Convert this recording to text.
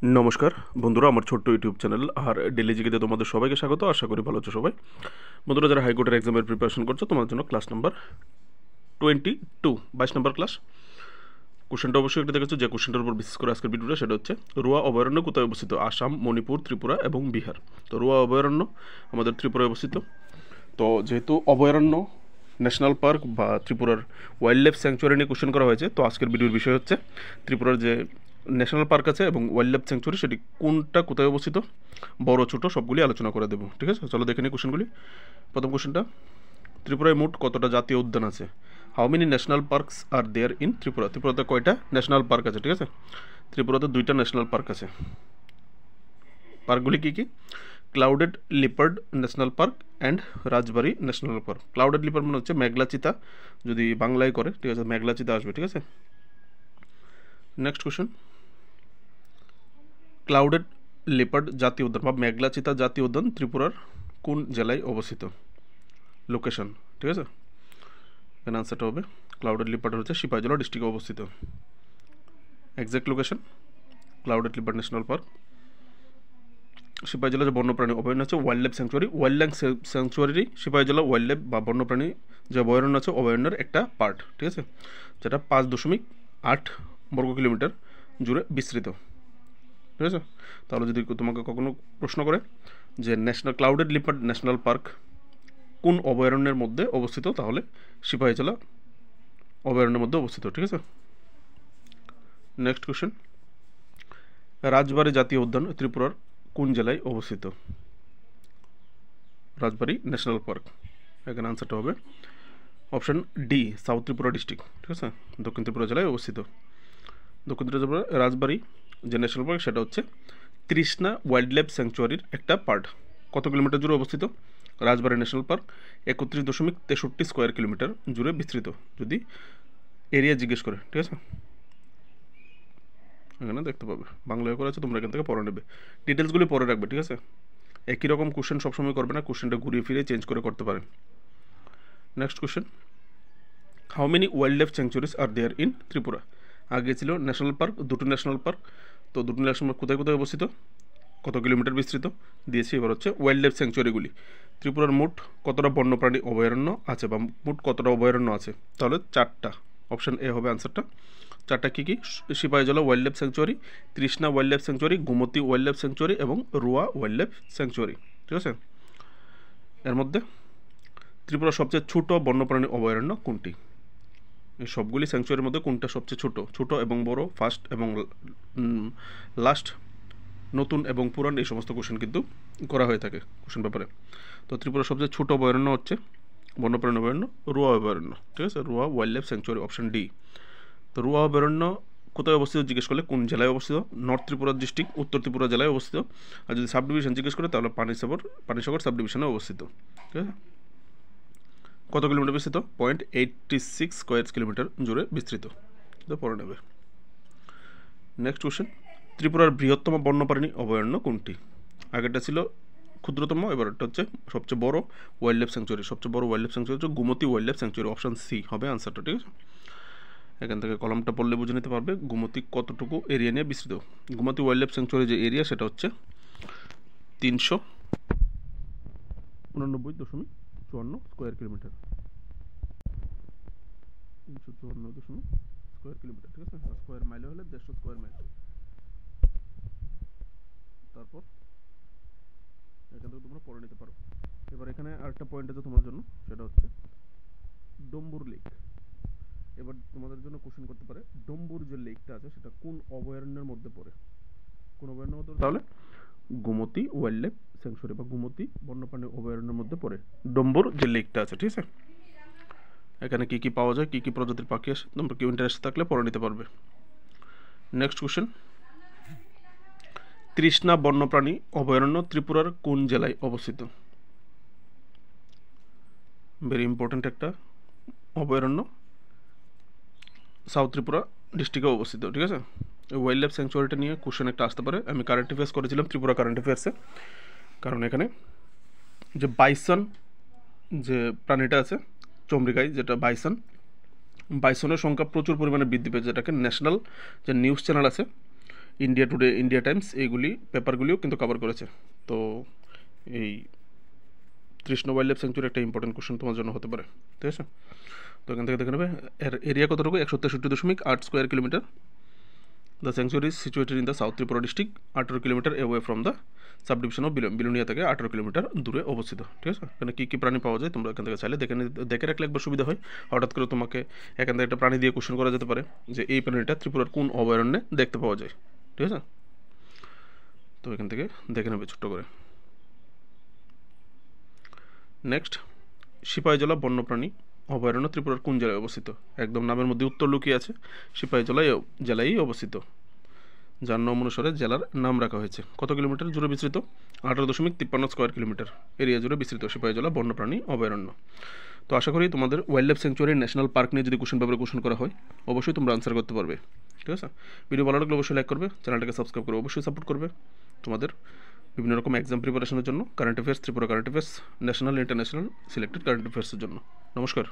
নমস্কার বন্ধুরা, আমার ছোট্ট ইউটিউব চ্যানেল আর ডেলি জিকেতে তোমাদের সবাইকে স্বাগত। আশা করি ভালো আছো সবাই। বন্ধুরা, যারা হাইকোর্টের এক্সামের প্রিপারেশন করছো তোমাদের জন্য ক্লাস নাম্বার 22 নম্বর ক্লাস। কোশ্চেনটা অবশ্যই একটা দেখেছো, যে কোশ্চেনটার উপর বিশেষ করে আজকের ভিডিওটা, সেটা হচ্ছে রুয়া অভয়ারণ্য কোথায় অবস্থিত? আসাম, মণিপুর, ত্রিপুরা এবং বিহার। তো রুয়া অভয়ারণ্য আমাদের ত্রিপুরায় অবস্থিত। তো যেহেতু অভয়ারণ্য, ন্যাশনাল পার্ক বা ত্রিপুরার ওয়াইল্ড লাইফ স্যাংচুয়ারি নিয়ে কোশ্চেন করা হয়েছে, তো আজকের ভিডিওর বিষয় হচ্ছে ত্রিপুরার যে ন্যাশনাল পার্ক আছে এবং ওয়াইল্ড লাইফ স্যাংচুয়ারি, সেটি কোনটা কোথায় অবস্থিত, বড় ছোট সবগুলি আলোচনা করে দেবো। ঠিক আছে, চলো দেখে নিই কোশ্চেনগুলি। প্রথম কোশ্চেনটা, ত্রিপুরায় মোট কতটা জাতীয় উদ্যান আছে? How many national parks are there in Tripura? ত্রিপুরাতে কয়টা ন্যাশনাল পার্ক আছে? ঠিক আছে, ত্রিপুরাতে 2টা ন্যাশনাল পার্ক আছে। পার্কগুলি কী কী? Clouded leopard national park and Rajbari national park. Clouded leopard মানে হচ্ছে মেঘলা চিতা, যদি বাংলায় করে, ঠিক আছে, মেঘলা চিতা আসবে। ঠিক আছে, নেক্সট কোশ্চেন, ক্লাউডেড লিপার্ড জাতীয় উদ্যান বা মেঘলা চিতা জাতীয় উদ্যান ত্রিপুরার কোন জেলায় অবস্থিত? লোকেশন, ঠিক আছে, এখানে আনসারটা হবে ক্লাউডেড লিপার্ড হচ্ছে সিপাহীজলা ডিস্ট্রিক্টে অবস্থিত। Exact location clouded leopard national park. Sepahijala যে বন্যপ্রাণী অভয়ারণ্য আছে wild life sanctuary, wild life sanctuary Sepahijala wild life বা বন্যপ্রাণী যে অভয়ারণ্য আছে অভয়ারণ্যের একটা পার্ট। ঠিক আছে, যেটা 5.8 বর্গ কিলোমিটার জুড়ে বিস্তৃত। ঠিক আছে, তাহলে যদি তোমাকে কখনো প্রশ্ন করে যে national clouded leopard national park কোন অভয়ারণ্যের মধ্যে অবস্থিত, তাহলে সিপাহীজলা অভয়ারণ্যের মধ্যে অবস্থিত। ঠিক আছে, নেক্সট কোশ্চেন, রাজবাড়ী জাতীয় উদ্যান ত্রিপুরার কোন জেলায় অবস্থিত? রাজবাড়ী ন্যাশনাল পার্ক। এখানে আনসারটা হবে option D, south Tripura district. ঠিক আছে, দক্ষিণ ত্রিপুরা জেলায় অবস্থিত। দক্ষিণ ত্রিপুরা রাজবাড়ী যে ন্যাশনাল পার্ক, সেটা হচ্ছে তৃষ্ণা ওয়াইল্ড লাইফ স্যাংচুয়ারির একটা পার্ট। কত কিলোমিটার জুড়ে অবস্থিত? রাজবাড়ী ন্যাশনাল পার্ক 31.63 স্কোয়ার কিলোমিটার জুড়ে বিস্তৃত, যদি এরিয়া জিজ্ঞেস করে। ঠিক আছে, এখানে দেখতে পাবে বাংলায় করা আছে, তোমরা এখান থেকে পড়ে নেবে, ডিটেলসগুলি পরে রাখবে। ঠিক আছে, একই রকম কোশ্চেন সবসময় করবে না, কোশ্চেনটা ঘুরিয়ে ফিরে চেঞ্জ করে করতে পারে। Next question, how many wild life sanctuaries are there in Tripura? আগে ছিল ন্যাশনাল পার্ক, 2টো ন্যাশনাল পার্ক। তো 2টো ন্যাশনাল পার্ক কোথায় কোথায় অবস্থিত, কত কিলোমিটার বিস্তৃত দিয়েছি। এবার হচ্ছে ওয়াইল্ড লাইফ স্যাংচুয়ারিগুলি, ত্রিপুরার মোট কতটা বন্যপ্রাণী অভয়ারণ্য আছে বা মোট কতটা অভয়ারণ্য আছে? তাহলে 4টা। অপশন এ হবে আনসারটা। 4টা কী কী? Sepahijala wild life sanctuary, Trishna wild life sanctuary, Gomati wild life sanctuary এবং রুয়া ওয়াইল্ড লাইফ স্যাংচুয়ারি। ঠিক আছে, এর মধ্যে ত্রিপুরার সবচেয়ে ছোট বন্যপ্রাণী অভয়ারণ্য কোনটি? এই সবগুলি স্যাংচুয়ারির মধ্যে কোনটা সবচেয়ে ছোট? ছোট এবং বড়, ফার্স্ট এবং লাস্ট, নতুন এবং পুরান, এই সমস্ত কোশ্চেন কিন্তু করা হয়ে থাকে কোশ্চেন পেপারে। তো ত্রিপুরার সবচেয়ে ছোট অভয়ারণ্য হচ্ছে বন্যপ্রাণী অভয়ারণ্য রুয়া অভয়ারণ্য। ঠিক আছে, Rowa wild life sanctuary, option D. তো রুয়া অভয়ারণ্য কোথায় অবস্থিত জিজ্ঞেস করলে কোন জেলায় অবস্থিত? নর্থ ত্রিপুরা ডিস্ট্রিক্ট, উত্তর ত্রিপুরা জেলায় অবস্থিত। আর যদি সাব ডিভিশন জিজ্ঞেস করে তাহলে পানিসাগর সাব ডিভিশনে অবস্থিত। ঠিক আছে, কত কিলোমিটার বিস্তৃত? 0.86 স্কোয়ার কিলোমিটার জুড়ে বিস্তৃত। তো পড়ে নেবে। নেক্সট কোশ্চেন, ত্রিপুরার বৃহত্তম বন্যপ্রাণী অভয়ারণ্য কোনটি? আগেরটা ছিল ক্ষুদ্রতম, এবারটা হচ্ছে সবচেয়ে বড় ওয়াইল্ড লাইফ স্যাংচুয়ারি। সবচেয়ে বড় ওয়াইল্ড লাইফ স্যাংচুয়ারি হচ্ছে Gomati wild life sanctuary, option C হবে আনসারটা। ঠিক আছে, এখান থেকে কলমটা পড়লে বুঝে নিতে পারবে গোমতী কতটুকু এরিয়া নিয়ে বিস্তৃত। গোমতী ওয়াইল্ড লাইফ স্যাংচুয়ারি যে এরিয়া, সেটা হচ্ছে 389.54 স্কোয়ার কিলোমিটার। 354 square kilometre. ঠিক আছে, স্কোয়ার মাইলে হলে 150 স্কোয়ার মাইল। তারপর এখান থেকে তোমরা পড়ে নিতে পারো। এবার এখানে আরেকটা পয়েন্ট আছে তোমার জন্য, সেটা হচ্ছে ডম্বুর লেক। এবার তোমাদের জন্য কোশ্চেন করতে পারে ডম্বুর যে লেকটা আছে সেটা কোন অভয়ারণ্যের মধ্যে পড়ে? কোন অভয়ারণ্যের মধ্যে? তাহলে গোমতী ওয়াইল্ড লাইফ স্যাংচুয়ারি বা গোমতী বন্যপ্রাণী অভয়ারণ্যের মধ্যে পড়ে ডম্বুর যে লেকটা আছে। ঠিক আছে, এখানে কী কী পাওয়া যায়, কী কী প্রজাতির পাখি আসে, তোমরা কেউ ইন্টারেস্ট থাকলে পড়ে নিতে পারবে। নেক্সট কোশ্চেন, তৃষ্ণা বন্যপ্রাণী অভয়ারণ্য ত্রিপুরার কোন জেলায় অবস্থিত? ভেরি ইম্পর্ট্যান্ট একটা অভয়ারণ্য, সাউথ ত্রিপুরা ডিস্ট্রিক্টে অবস্থিত। ঠিক আছে, ওয়াইল্ড লাইফ স্যাংচুয়ারিটা নিয়ে কোশ্চেন একটা আসতে পারে। আমি কারেন্ট অ্যাফেয়ার্স করেছিলাম ত্রিপুরা কারেন্ট অ্যাফেয়ার্সে, কারণ এখানে যে বাইসন যে প্রাণীটা আছে চমরিকাই, যেটা বাইসনের সংখ্যা প্রচুর পরিমাণে বৃদ্ধি পেয়েছে, যেটাকে ন্যাশনাল যে নিউজ চ্যানেল আছে ইন্ডিয়া টুডে, ইন্ডিয়া টাইমস, এইগুলি পেপারগুলিও কিন্তু কভার করেছে। তো এই তৃষ্ণ ওয়াইল্ড লাইফ স্যাংচুরি একটা ইম্পর্টেন্ট কোশ্চেন তোমার জন্য হতে পারে, ঠিক আছে। তো এখান থেকে দেখে নেবে এর এরিয়া কতটুকু, 163.8 square kilometre. The sanctuary is situated in the south Tripura district, 18 kilometre away from the sub division of Belonia থেকে 18 কিলোমিটার দূরে অবস্থিত, ঠিক আছে। এখানে কী কী প্রাণী পাওয়া যায় তোমরা এখান থেকে চাইলে দেখে রাখলে একবার সুবিধা হয়। হঠাৎ করে তোমাকে এখান থেকে একটা প্রাণী দিয়ে কোশ্চেন করা যেতে পারে যে এই প্রাণীটা ত্রিপুরার কোন অভয়ারণ্যে দেখতে পাওয়া যায়, ঠিক আছে। তো এখান থেকে দেখে নেবে ছোট্ট করে। নেক্সট, সিপাহীজলা বন্যপ্রাণী অভয়ারণ্য ত্রিপুরার কোন জেলায় অবস্থিত? একদম নামের মধ্যে উত্তর লুকিয়ে আছে, সিপাহীজলা জেলায় অবস্থিত, যার নাম অনুসারে জেলার নাম রাখা হয়েছে। কত কিলোমিটার জুড়ে বিস্তৃত? 18.53 স্কোয়ার কিলোমিটার এরিয়া জুড়ে বিস্তৃত সিপাহীজলা বন্যপ্রাণী অভয়ারণ্য। তো আশা করি তোমাদের wild life sanctuary national park নিয়ে যদি কোশ্চেন পেপারে কোশ্চেন করা হয় অবশ্যই তোমরা আনসার করতে পারবে, ঠিক আছে। ভিডিও ভালো লাগলে অবশ্যই লাইক করবে, চ্যানেলটাকে সাবস্ক্রাইব করে অবশ্যই সাপোর্ট করবে তোমাদের বিভিন্ন রকম এক্সাম প্রিপারেশনের জন্য, current affairs, Tripura current affairs, national international selected current অ্যাফেয়ার্সের জন্য। নমস্কার।